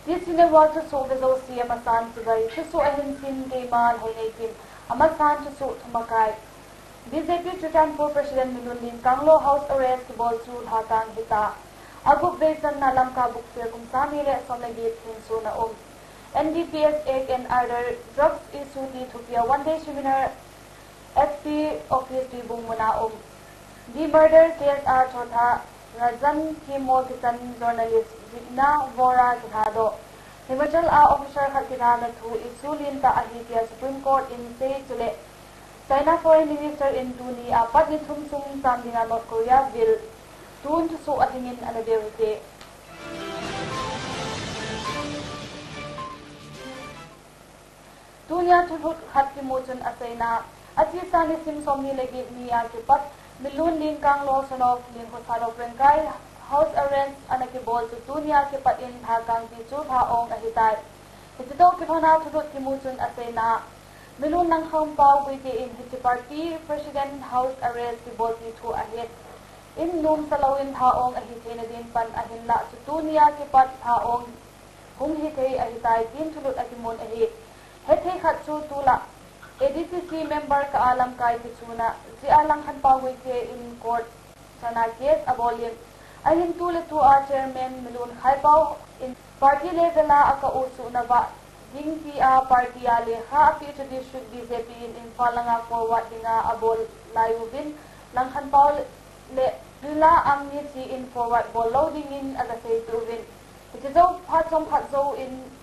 TCN was to so bezo si amasan today to so ahinsin kayman haynekin amasan to so tumakay. BJP Chutanpur President Milunlin Kanglo House Arrest Bol Su Hakang Hita. Aguk Basin na lam kabuk fair kung samile som nagit hinso na NDPS egg and other drugs issue di Tupia one-day seminar FP Office di Bungmuna The murder case Chotha Rajan Kimo Kisan journalist Zigna Vora Kinado. Himachal officer Kakinana to Isulin ta Ahitya Supreme Court in Say Chile. China Foreign Minister in Tuni Apat ni Tumsum Tamdina North Korea will tune to so atingin anadevite. Tunya Tuhut Hatkimuchun Asena Atisani Simsomi Legit Nia Kipat Milun Linkang Losonov Linkosado Prenkai House Arrest Anakibol to Tunya Kipat in Hakang Tichu Haong Ahitai. Ito Kipana Tuhut Kimuchun Asena Milun Nang Pao Wiki in his party President House Arrest Kibol Tichu Ahit. In Num Salawin Haong Ahitin din Pan Ahinla to Tunya Kipat Haong Hung Hitay Ahitai Din Tulut Akimun Ahit. Hetay Hatsu Tula ADCC member kaalam kay Kitsuna si alang hanpawi ke in court sana case abolin ahin tulit to chairman Milun Haipaw in party level akausu na ba ding party ali ha api to district BJP in falanga forward dinga abol layubin lang hanpaw le dula ang si in forward ball loading in agasay tuvin ito patso in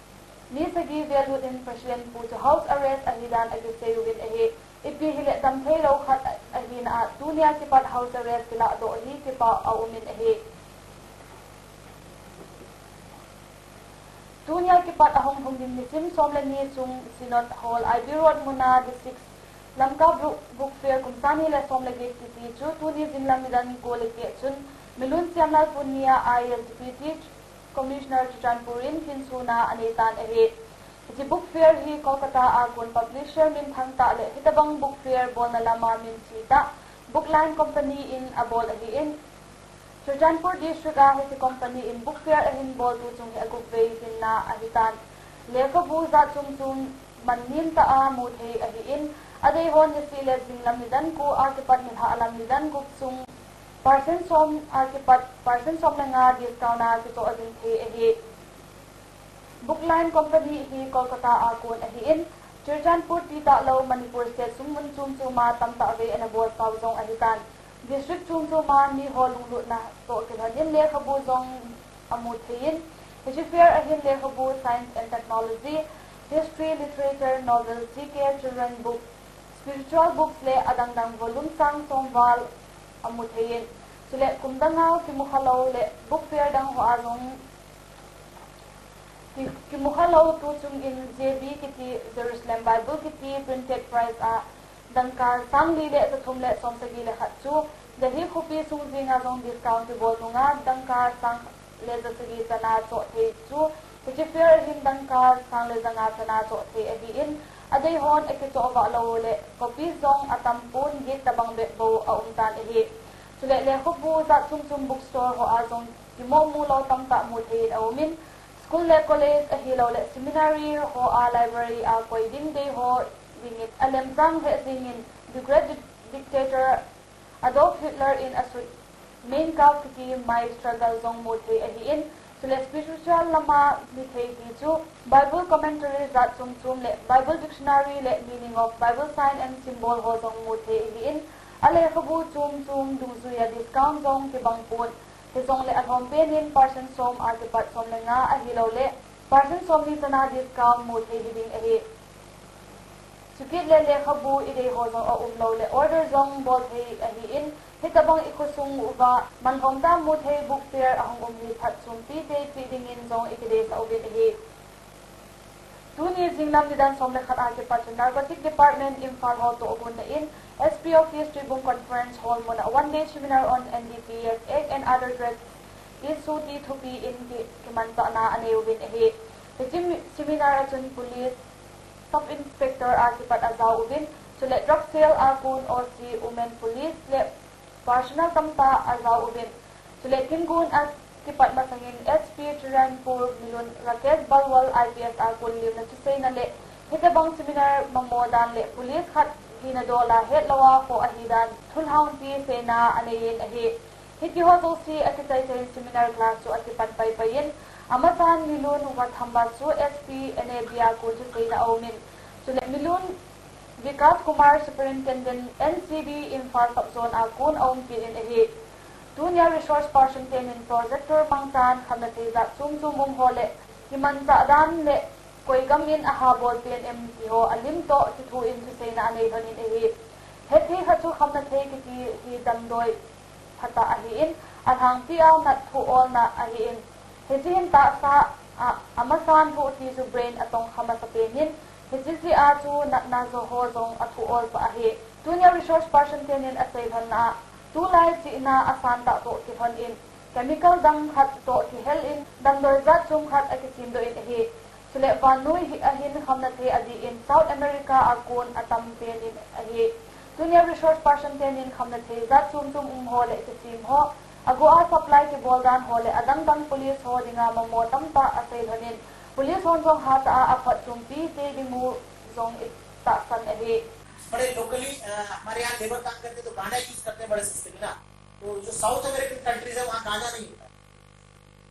Nisagi value in President Puto House Arrest Ahidan Agisay with a ipihile Dampelo Hat Ahina Tunya Kipat House Arrest Kila Do Ahi Kipa Aumin Ahi Tunya Kipat Ahong Hungin Nisim Somlani Sung Sinot Hall I Birod Muna District Lamka Book Fair Kumsani Le Somlagi Kiti Chu Tuni Zinlamidan Kolekechun Milun Siamnal Punya ISDPT Commissioner Chutanpurin Kinsuna Anitan Ehe. Iti book fair hi Kolkata Agun publisher min thangta le hitabang book fair bol na lama min sita bookline company in abol ahiin. Chutanpur district hiti company in book fair ahin bol tutung hi aguk hin na ahitan. Leko buza tumtum manin ta muthe ahiin. Aday hon ni sile zinglamidan ko akipat min haalamidan guksung Parsen som akipat parsen som nga discount na kito adin ahi bookline company hi Kolkata akun ahiin Chutanpur tita law Manipur state sumun suma tamta ave anabol kauzong ahitan district suma ni holulu na to kidhanin le khabuzong amuthin history fair ahin le khabu science and technology history literature novels GK children book spiritual books le adangdang volume sang somwal amuthayin sule kumdangaw kimukhalaw le book fair dang ho azong kimukhalaw tuchung in JB kiti Jerusalem Bible kiti printed price dangka sangli le sa thumle som sagi le khatchu dahi khupi sungji nga zong discount bo tunga dangka sang le sa sagi sana cho the chu kiti fair hin dangka sang le zanga sana cho the ahiin aday hon ekito ba law le copy zong atampun git tabang be bo aumtan ehi sule le khubu za sum bookstore ho azong kimo mulo tamta muthe aumin school le college ahilaw le seminary ho library koi ding day ho dingit alem jang he dingin the great dictator Adolf Hitler in a main ka kiti my struggle zong muthe ahiin sule spiritual lama mithe chu Bible commentary zat sum le Bible dictionary le meaning of Bible sign and symbol ho zong muthe ahiin ale khabu chum dungzuya discount zong ke bangpon he zong le athom penin person som artipat som le nga ahilaw le person som ni sana discount muthe hiding ahi sukit le khabu ide ho zong umlaw le order zong bol he ahiin hitabang ikusung uba manhomta muthe book fair ahong umhi phat sumpi te feeding in zong ikide sa ubin ahi Tuni Zinglam Nidan Somle Khat Akipat Narcotic Department Imphal Ho to Ogun in SP Office Tribune Conference Hall Mona one-day seminar on NDPS egg and other drugs is suti to be in Kimanta na Anewin Ehe. The seminar atun police sub-inspector Akipat Azaw Ubin to let drug sale akun o si Women Police let personal tamta Azaw Ubin to let Kingun as kipat masangin SP Chiranpur milun Rakesh Balwal IPS akun lim na tusay na le hitabang seminar mamodan le police khat hinadola het lawa ko ahidan thulhang pi sena anayin ahi hiti ho so si akitay seminar class so akipan paypayin amasan milun wathamba su SP enebia ko tusay na aumin so le milun Vikas Kumar Superintendent NCB Imphal Subzone akun aum pirin ahi Dunia Resource Person Tenin Projector Pangsan Khamnateza Sum Sumum Hole Himansa Dan Le Koigam in Ahabol PNM Tiho Alim To Titu in Tusena Anayhonin Ehi Heti Hatu Khamnate Kiti Hi Damdoi Hata Ahiin Athang Tia Nat Hu Ol Na Ahiin Heti Ta Sa Amasan Hu Tisu Brain Atong Khamasapenin Heti Si Atu Nat Nazo Ho Zong Atu Ol Pa Ahi Dunia Resource Person Tenin Asayhan Na Tulay si ina asan ta to ki hon in chemical dang khat to ki hel in dang dor zat sum khat akisim do in hi sule vanui hi ahin khamna the adi in South America akun atam pen in hi dunia resource person ten in khamna the zat sum ho le kisim ho ago a supply ki boldan ho le adang dang police ho dinga mamo tam ta asai dhanin police hon jong ha ta afat sum pi te dimu jong ta san hi बड़े लोकली हमारे यहाँ लेबर काम करते तो गांजा यूज करते हैं बड़े सस्ते में ना तो जो साउथ अमेरिकन कंट्रीज है वहाँ गांजा नहीं होता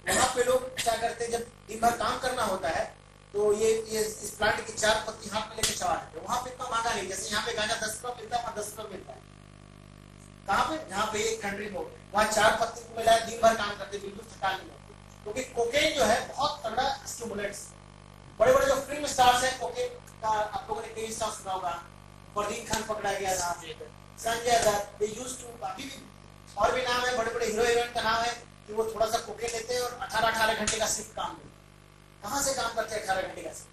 वहाँ पे लोग क्या करते हैं जब दिन भर काम करना होता है तो ये इस प्लांट की 4 पत्ती हाथ में लेके चला जाते हैं वहाँ पे इतना महंगा नहीं जैसे यहाँ पे गांजा 10 रुपये मिलता है वहाँ 10 रुपये मिलता है कहाँ पे जहाँ पे एक कंट्री में वहाँ 4 पत्ती को मिला दिन भर काम करते बिल्कुल थकान नहीं होती क्योंकि कोकेन जो है बहुत तगड़ा स्टिमुलेंट्स बड़े बड़े जो फिल्म स्टार्स है कोकेन का आप लोगों ने कई स्टार सुना होगा फरदीन खान पकड़ा गया था संजय दत्त दे यूज्ड टू अभी भी और भी नाम है बड़े बड़े हीरो हीरोइन का नाम है कि वो थोड़ा सा कोकेन लेते हैं और 18 घंटे का शिफ्ट काम करते कहाँ से काम करते हैं 18 घंटे का शिफ्ट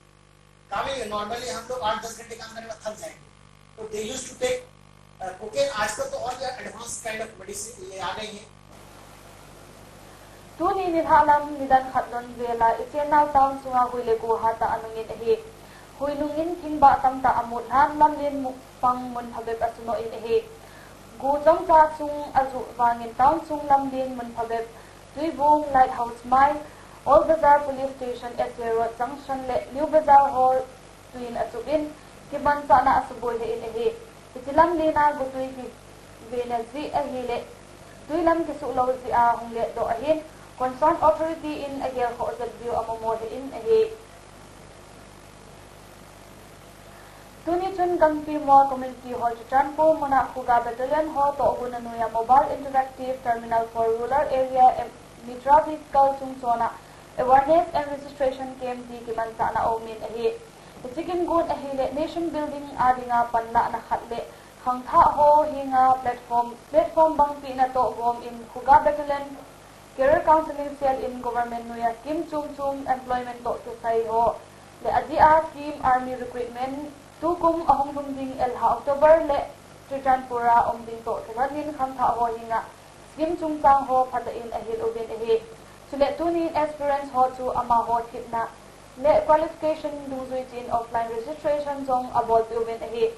काम ही नॉर्मली हम लोग 8-10 घंटे काम करने में थक जाएंगे तो they used to take cocaine आजकल तो और भी एडवांस काइंड ऑफ मेडिसिन ये आ गई है Tuni nidhalam nidan khatlon vela isenal taun sunga huile ko hata anungin ehi Huilungin Kimba Tamta Amut Han Lamlin Mukpang Mun Phabeb Asuno in Ehe Gu Jong Cha Sung Azu Wangin Town Sung Lamlin Mun Phabeb Tui Bung Lighthouse Mai Old Bazaar Police Station SA Road Junction Le New Bazaar Hall Tuin Asubin Kiban Sana Asuboy He in Ehe Itilam Lina Gutui Ki Venezi Ahile Tui Lam Kisu Law Zi A Hung Le Do Ahin Concerned Authority in Agel Ho Zat View Amamo in Ehe Tuni Chun Gampi Mall Community Hall Chanpo Mona Khuga Battalion Hall to Gunanuya Mobile Interactive Terminal for Rural Area Mitra Vehicle Sungsona Awareness and Registration Camp Di Kimansana Omin Ahi The Chicken Good Ahile Nation Building Adinga Panla na Khatle Khangtha Ho Hinga Platform Bangpi na to Gom in Khuga Battalion Career Counseling Cell in Government Nuya Kim Chum Employment to Sai Ho Le Adia Scheme Army Recruitment Tukum ahong dumding elha October le Trijanpura omding to Kaganin Khamtha ho hinga Skim Chungtang ho Patayin ahil ubin ehe Sule tunin experience ho to ama ho kitna Le qualification duzuitin offline registration zong abol ubin ehe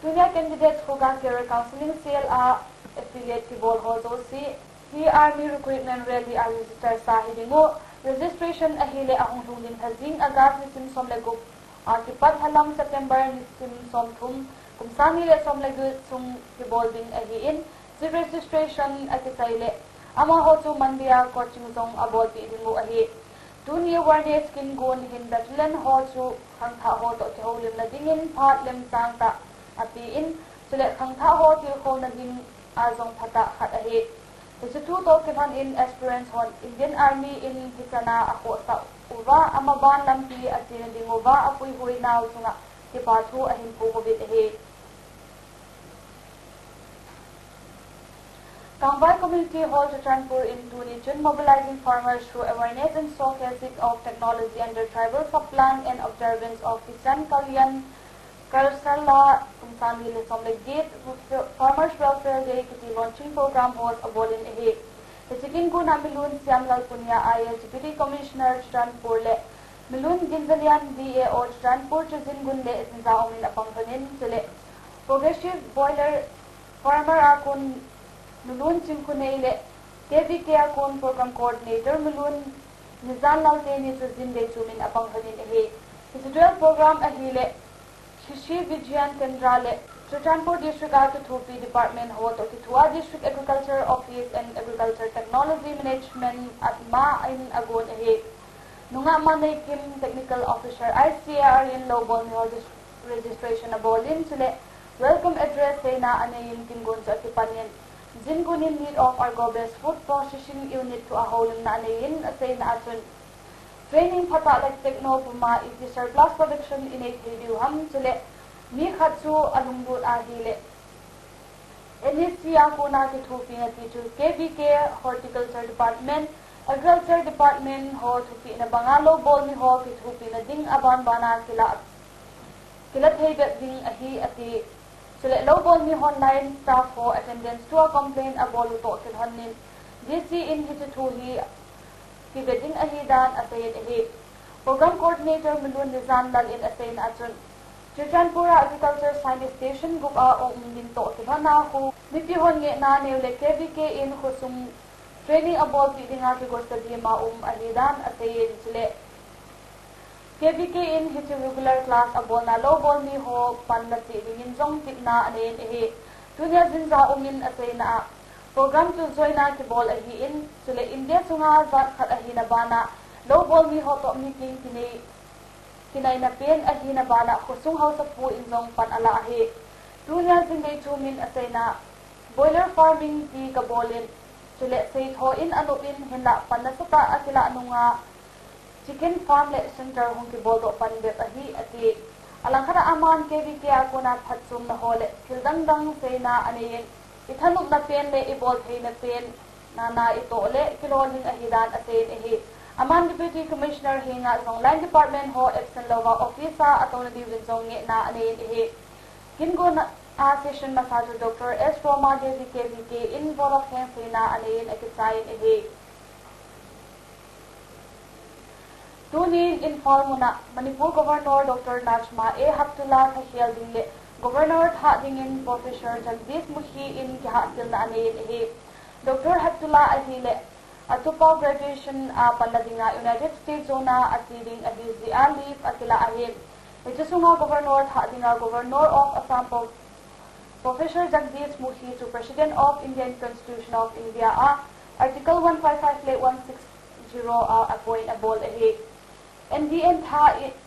Tunya candidates Khuga Career Counseling Cell a affiliate kibol ho zo si He Army Recruitment Rally a register sa hidingo Registration ahile ahong dumding hazing agas ni Simsom Legup Kipat halam September nisim som thum kumsani le som legu sung kibol bin ahiin si registration akisaile ama ho chu mandia coaching zong abol pi dingu ahi tuni awareness kin gon hin batlen ho chu khangtha ho to holim na dingin phat lem sang ta api in sule khangtha ho ti ho na ding azong phata khat ahi Institute of Kivan in Experience on Indian Army in Hisana ako sa uwa amaban lampi at sinandinguwa apoy huy na sunga tipatu ahin po mubit ahi. Kambay Community Hall to Chanpur in Tunijun mobilizing farmers through awareness and showcasing of technology under tribal subplan and observance of Kisan Kalyan Karsala Kumsan Hill Somlegate Farmers Welfare Day Kiti launching program was abolin ahi. The Chicken Gun Milun Siamlal Punya IS Deputy Commissioner Chanpur le Milun Ginzalian DAO Chanpur Chizin Gun le Zinza Omin Apanghanin Sile Progressive Boiler Farmer Akun Milun Chimkunay le KVK akon program coordinator mulun nizan lalte ni zin de chumin apang hanin ehe Israel program ahile Shishi Vijayan Kendrale Churchanpur District Agriculture Department ho to Kitua District Agriculture Office and Agriculture Technology Management at ma in agon ehe nunga manay kim technical officer ICAR in Lobon ho registration abolin sile welcome address say na anayin kingon sa kipanyen Jingunin need of Argobes food processing unit to a whole na anayin say na atun training pata like techno puma is surplus production in a video ham sile mi khatsu alungbut ahile NSCA kuna ki thupi na teacher KVK horticulture department agriculture department ho thupi na bangalo bol ni ho ki thupi na ding aban bana kila theigat ding ahi ati sile low bol ni online staff ho attendance to a complaint abolu to kin honin DC in hitu thu hi ki wedding ahidan asayin ahi program coordinator mulun nizan lal in asayin achun Churchanpura Agriculture Science Station group a ong din to kibana hu mipi hon nge na neule KVK in khusum training abol pi dinga ki gosta di ma ahidan asayin sile KVK in hitu regular class abol na low ball ni ho panlati dingin jong tikna anen ehe tunya jinja umin asayin na program to join na ki ball ahi in sile India sunga zat khat ahi na bana low ball ni ho to meeting kinai na pen ahi na bana khusung house of pu in jong pan ala ahi tunya jingdei chumin asaina boiler farming ti ka bolin sile sei tho in anupin henla panasata akila anunga chicken farm le center hong ki bol do pan bet ahi ati alangkara aman KVK akona phatsum na hole khildang dang seina aneyin ithanuk na pen le ibol thei na pen na ito le kilolin ahidan asen ehi aman deputy commissioner hinga zong line department ho absent lowa officer atona division zong nge na anen ehi kingo na session massage Dr. S Roma Devi KVK in bola khen seina anen akisain ehi tunin inform muna Manipur Governor Dr. Najma A Habtullah Khashiyal dingle Governor tha dingin Professor Jagdish Mukhi in kihasil na anayin ehe Dr. Habtullah ahile atupa graduation paladinga United States zona atiding ahizi alif atila ahil ito sunga Governor tha dinga Governor of Assam Professor Jagdish Mukhi to President of Indian Constitution of India Article 155-160 appoint abol ehe NDN tha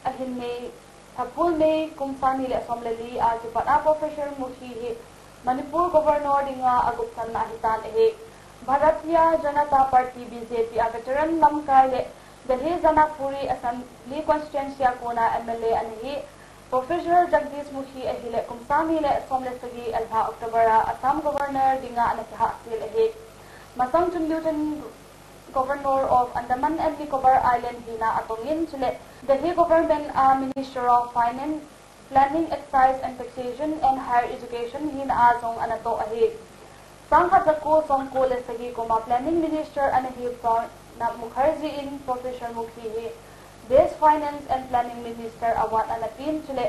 ahin may Thapul may kumsani le somleli kipat Professor Mukhi hi Manipur Governor dinga agupsan na hitan ehe Bharatiya Janata Party BJP veteran lamkai le Delhi Janakpuri Assembly Constituency kona MLA anhi Professor Jagdish Mukhi ahile kumsani le somlesagi alha October Assam Governor dinga anakha sil ehe Masang Lieutenant Governor of Andaman and Nicobar Island hina atongin chile Delhi Government Minister of Finance, Planning, Excise and Taxation and Higher Education hina azong anato ahi Sangkhatako songko lesagi koma Planning Minister anahi na Mukherjee in Professor Mukhi hi Base Finance and Planning Minister awat anapin chile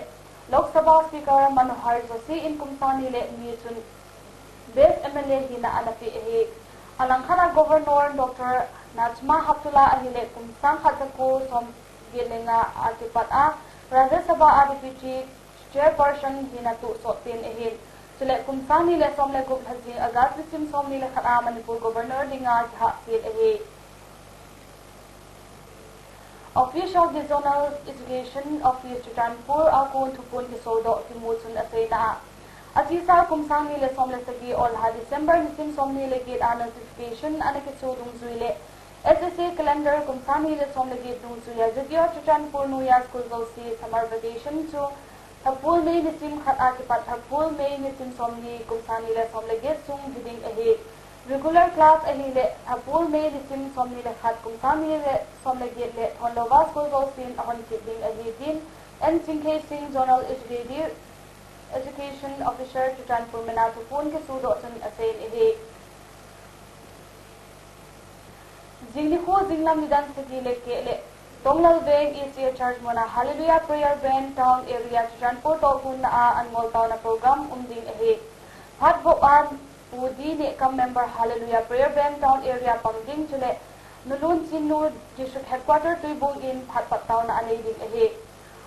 Lok Sabha Speaker Manohar Joshi in kumsani le nichun Base MLA hina anapi ahi Alangkara Governor Dr. Najma Habtullah ahile kumsang khatako som gilenga akipat Rajya Sabha Deputy Chairperson hina tu sotin ehil sile kumsang nile somle gup haji agas bisim som nile khara Manipur Governor dinga ha sil ehi Office of the Zonal Education Office Churchanpur akon thupun kisodo kimuchun asaina Atisa kumsang nile somle sagi olha December nisim som nile gate notification anakisudung zuile SSA calendar kumsang nile somle gate dung zuya jagyo Churchanpur Nuya School Zosi summer vacation to Thapul may nisim khat akipat Thapul may nisim somni kumsang nile somle gate sung hiding ahi regular class ahile Thapul may nisim somni le khat kumsang nile somle gate le Thonlova School Zosi ahon kiding ahi din and Singhe Singh Zonal Education Officer Churchanpur Manatu Pun ke sudo chan asen ehe Jinglikho Jinglam Nidan Sagi le ke le Tonglal Bank ECA Church Mona Hallelujah Prayer Band Town Area Churchanpur Tokun Anmol Town program ding ehe Phat bo an Pudi ni kam member Hallelujah Prayer Band Town Area Pangding chule nulun sinu district headquarter tuibugin phatpat town na anay ding ehe.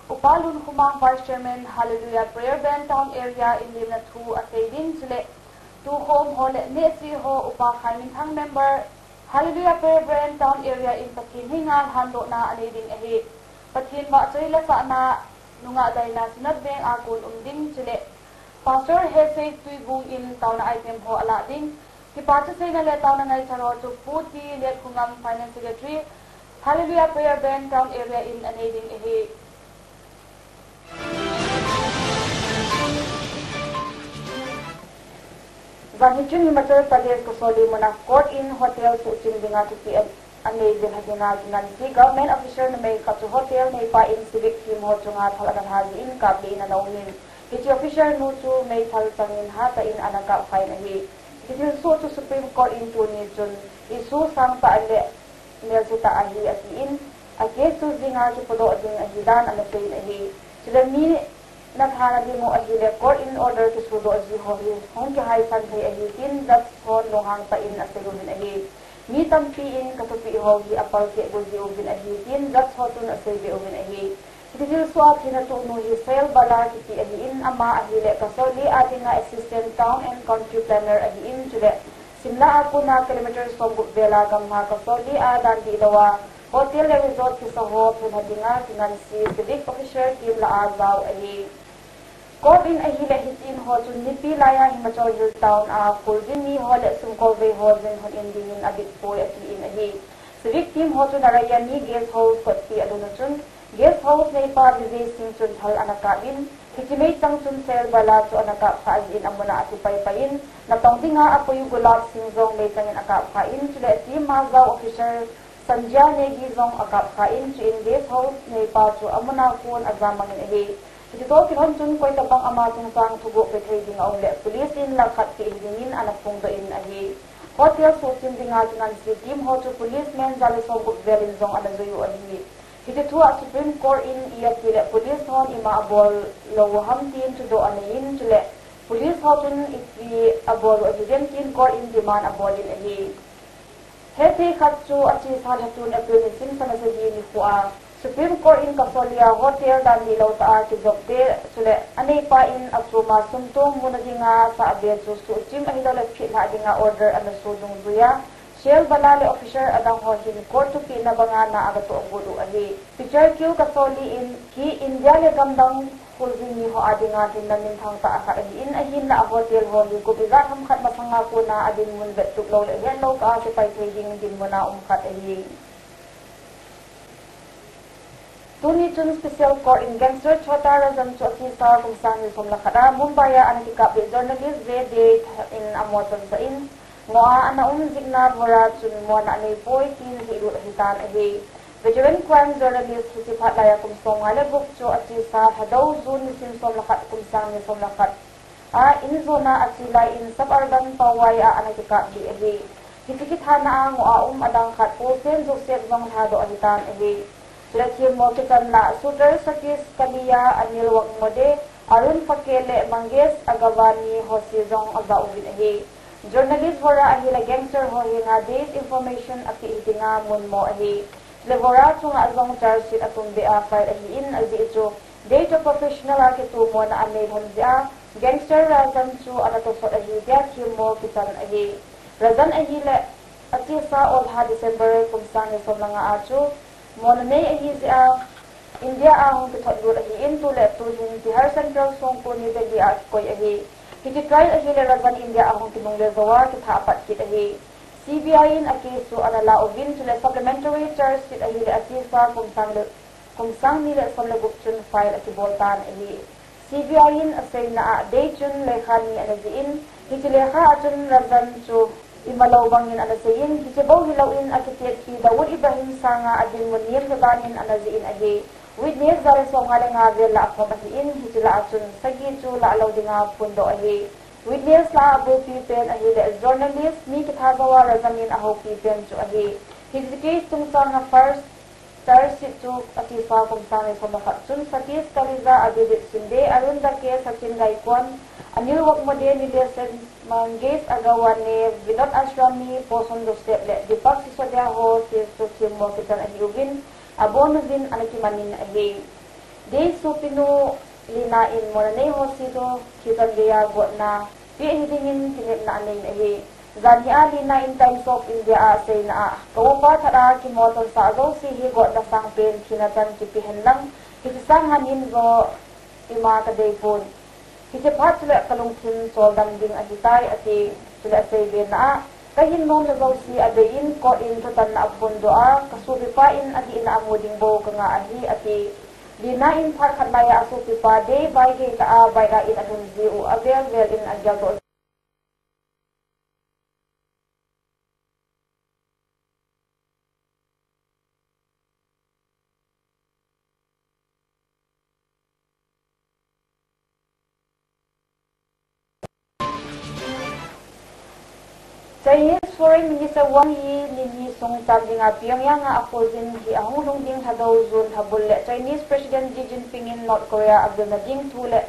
Upalun kumang Vice Chairman Hallelujah Prayer Band Town Area in lim na thu asay din chule tu home hole ne si ho upa khamin thang member Hallelujah Prayer Band Town Area in Pathin hingal hando na anay ding ehe. Pathin ma choy la sa na nunga day na sinadbeng akun umding chule Pastor Hesay tuibung in taon na item ho ala ding kipacha say na le taon na ngay charo to puti let kungam finance secretary Hallelujah Prayer Band Town Area in anay ding ehe. Zanhichun Himachal Pradesh ko soli mo na court in hotel sa Uchindinga to PM anay din hadina ginansi government official na may katsu hotel na ipain civic team ho chunga talagang haziin kabli na naunin. Iti official no to may taltangin hata in anaka fine ahi. Iti so to Supreme Court in Tuni Jun isu sang paale nelsita ahi atiin ake su zinga ki podo ding ahidan anapain ahi. Sila ni nathana di mo ahi le court in order to sudo ahi hohi hong ki hai san hai ahi tin dat hon lohang pa in asegumin ahi. Ni tampi in katupi hohi apal ke buzi ubin ahi tin dat hotun asebe ubin ahi. Dihil suat hinatuno hisel bala kiti ahiin ama ahile kasoli ating nga assistant town and country planner ahiin chule simla ako na kilometer sombuk bela gamha kasoli adan di ilawa hotel le resort kisa ho pinadinga kinansi civic officer team la agaw ahi Corbin ahile hitin ho chun nipi laya Himachal Hill town a kuljin ni ho le sumkolve ho zin hon indinin abit poy ahiin ahi civic team ho chun arayani guest house kotpi adunachun Guest house na ipa busy sing chun hal anakabin. Hikimay tang chun sel bala to anaka paagin amuna at ipaypayin. Natongdi nga apo yung gulab sing zong may tangin akapkain. Chula team magaw officer Sanja negi zong akapkain. Chuin guest house na ipa to amuna kun azamangin ahi. Ito kilon chun ko'y tabang amatong sang tugo petay di nga ule. Pulisin lakat kiilingin anak pong doin ahi. Hotel susin di nga tunan si team hoto policemen zalisong bukverin zong anazuyo ahi. Iti tuwa Supreme Court in iya tila police hon ima abol lawaham tin tudo anayin tula police hon iti abol ahidentin court in diman abolin ahi. Heti katsu achi salhatun April nisim sa nasagi ni Hua. Supreme Court in Kasolia Hotel dan nilaw taa kizokde tula anay pa in atsuma sumtong muna di nga sa abel susu chim ahidaw lepchit ha di nga order anasudong zuya. Shell balale officer adang hohin court to pinabanga na agato ang gudu ahi. Picture Q kasoli in ki India le gamdang kulzini ho adi nga din namin thang ta aka in ahin na hotel ho ni ko bigat hamkat masanga ko na adin mun bet tuklo le yan lo ka si pai trading din mo na umkat ahi. Tuni chun special court in gangster chota razam choti sa kung saan yung lakada Mumbaya anakikapi journalist date in amoton sa in Moa ana zigna mura chun mo na anay boy tin si ilu hitan ahi. Veteran crime journalist hisipat laya kumsong halagok cho at sa hadaw zon ni simsom lakat kumsang ni som lakat. In zona at sila in suburban pawaya anakikapi ahi. Hitikita na ang adang kat pusin Joseph zong hado ahitan ahi. Sulat mo kitan na suder sakis kaliya anilwag mode arun fakele mangges agawani hosi zong agaubin ahi. Journalist wara ahila gangster ho nga date information at itinga mun mo ahi. Levora tunga azong charge sheet atong dia file ahi in azi ito date of professional arkitu mo na anay honzia gangster razan chu anato sot ahi dia mo kitan ahi. Razan ahila at sa olha December kung saan isom nga acho mo na may ahi siya India ahong kitot dur ahi in tule tuhin Bihar Central song po ni dagi at koy ahi. Hiti trial ahile razan India ahong tinong lezawa kita apat kit ahi. CBI in akisu anala ovin tule supplementary charge kit ahile atisa kumsang nila som lagup chun file akiboltan ahi. CBI in asay na day chun lekha ni anaziin. Hiti lekha atun razan chu imalaw bangin anasayin. Hiti baw hilawin akitiat ki Dawud Ibrahim sanga adin munir kabanin anaziin ahi. Witness dari songaling ngagel la ako mahiin hitila atun sagi chu la alaw di nga pundo ahi. Witness la abo pipen ahi le journalist ni kitagawa razamin aho pipen chu ahi. His case tung sa nga first starship chu atifa kung sa may sumakat chun sa case kaliza adibit sinde arun da ke sa chin gaikwan Anil wak model ni lesen manggis agawan ni Vinod Ashrami poson do step le dipak si sodya ho si sukim mo kita ahiugin abon din anakimanin ahi de supino linain mo na ho si do kita gaya go na pi hidingin tinit na anin ahi zania linain times of India say na kawa thara ki motor sa do si hi go na sang pen kinatan kipihen lang kisang hanin go ima ka day phone Kasi pat sila kalungkin soldang ding ahitay ati sila sabi na kahin mong nagaw si adain ko in total na apundo kasubi pa in ati inaamuding bo ka nga ahi ati dinain par kanaya asupi pa day by kay ka by ka in adunzi o avel well in agyago Chinese Foreign Minister Wang Yi ni song tanding Pyongyang opposing hi ahulong ding hadaw zon habulle Chinese President Xi Jinping in North Korea abdul nading tule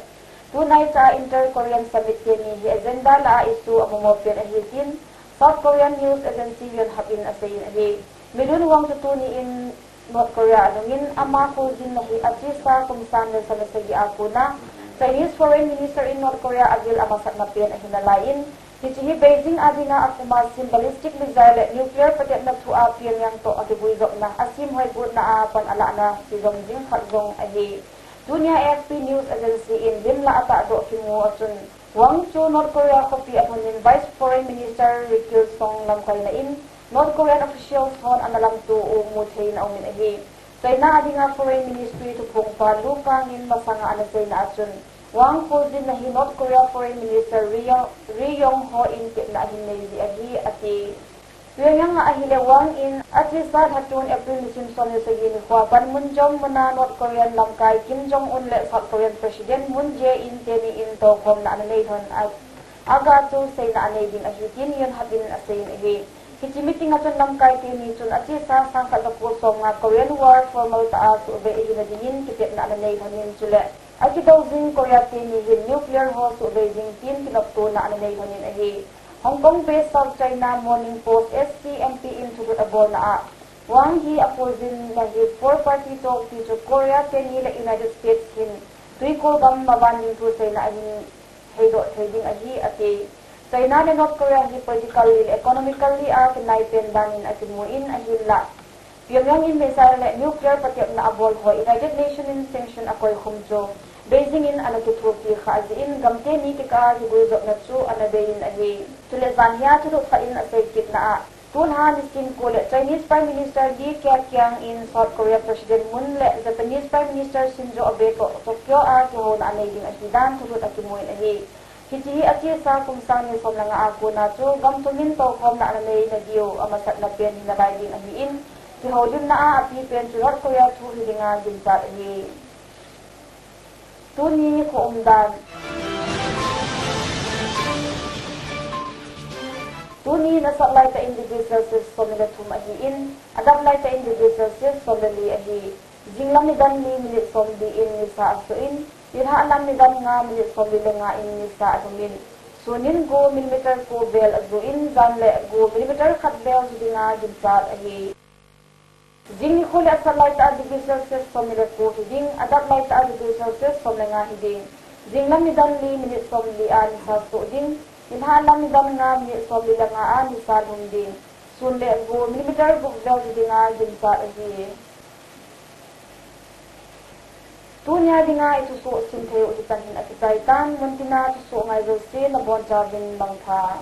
tunay sa Inter-Korean Summit ni hi agenda la isu amumopian ahisin South Korean News Agency yon hapin asayin ahi milun wang tutuni in North Korea anungin ama ko din nahi atisa kumsan sa nasagi ako na Chinese Foreign Minister in North Korea abdul amasat na pian ahinalain Hijihi Beijing adina at umasin ballistic missile nuclear patet na tuwa Pyongyang to atibuizok na asim hoybut na panala na si Zongjing Khatzong ahi. Dunia AFP News Agency in Limla ata do kimu atun Wang Chu North Korea kopi apunin Vice Foreign Minister Rikil Song lamkay na in North Korean officials hon analam to umutay na umin ahi. China adinga Foreign Ministry to pong palupangin masanga anasay na atun. Wang po din na North Korea Foreign Minister Ri Yong Ho in na hinay agi ati Pyongyang nga ahile Wang in at lisad hatun April Simpson sa gini kwa panmunjong muna North Korean lamkay Kim Jong-un le South Korean President Moon Jae-in teni in to kom na anayhon at agato say na anay din ahitin yun hatin asayin ahi Kichimiting atun lamkay tini chun at isa sang katapusom nga Korean War formal taas ube ihinadinin kitip na anayhon yun chule Aki daw zing Korea tinihin nuclear ho so Beijing tin kinopto na anay honin ahi. Hong Kong based South China Morning Post SCMP in tugot abo na Wang Yi opposing na hi 4-party talk to Korea teni la United States hin. Tui ko gam mabanding to China ahin heido trading ahi ati China na North Korea hi politically economically kinay pendanin at muin ahin la. Pyongyang in missile nuclear patiap na abol ho United Nations in sanction akoy humjo. Beijing in anatutupi khaazin gamte ni kika higuizok na chu anadeyin ahi. Tule zanhya tuluk ka in asaykit na tunha niskin kule Chinese Prime Minister Li Keqiang in South Korea President Moon le Japanese Prime Minister Shinzo Abe to Tokyo kiho na anaying ahidan tuluk akimuin ahi. Hijihi ati sa kumsang ni som nga ako na chu gamtumin to kom na anay na diyo amasat na pen hinabayding ahiin. Kiho din na api pen chu North Korea chu hilingan din sa ahi. Tuni ko umdan. Tuni nasaklay ta individual sis somila tumahiin. Adaklay ta individual sis somili ahi. Jinglam ni dan ni milit somdi in nisa asuin. Irha alam ni dan nga milit somili nga in nisa asumin. Sunin go millimeter ko bel azuin. Zanle go millimeter kat bel sudi nga jinsat ahi. Jing khuli asalay ta individual sis somila ko hiding. Adaklay ta individual sis somila nga hiding. Jinglam ni dan li milit somili nisa suin. Inhalang ni dam nga minit somli lang nga nisa lumding. Sunle go millimeter go bel sudi nga jinsat ahi. Tunya di nga itusuot sintayo utitan hin at itaitan, muntina tusuot nga ilusin na bon jabin bangka.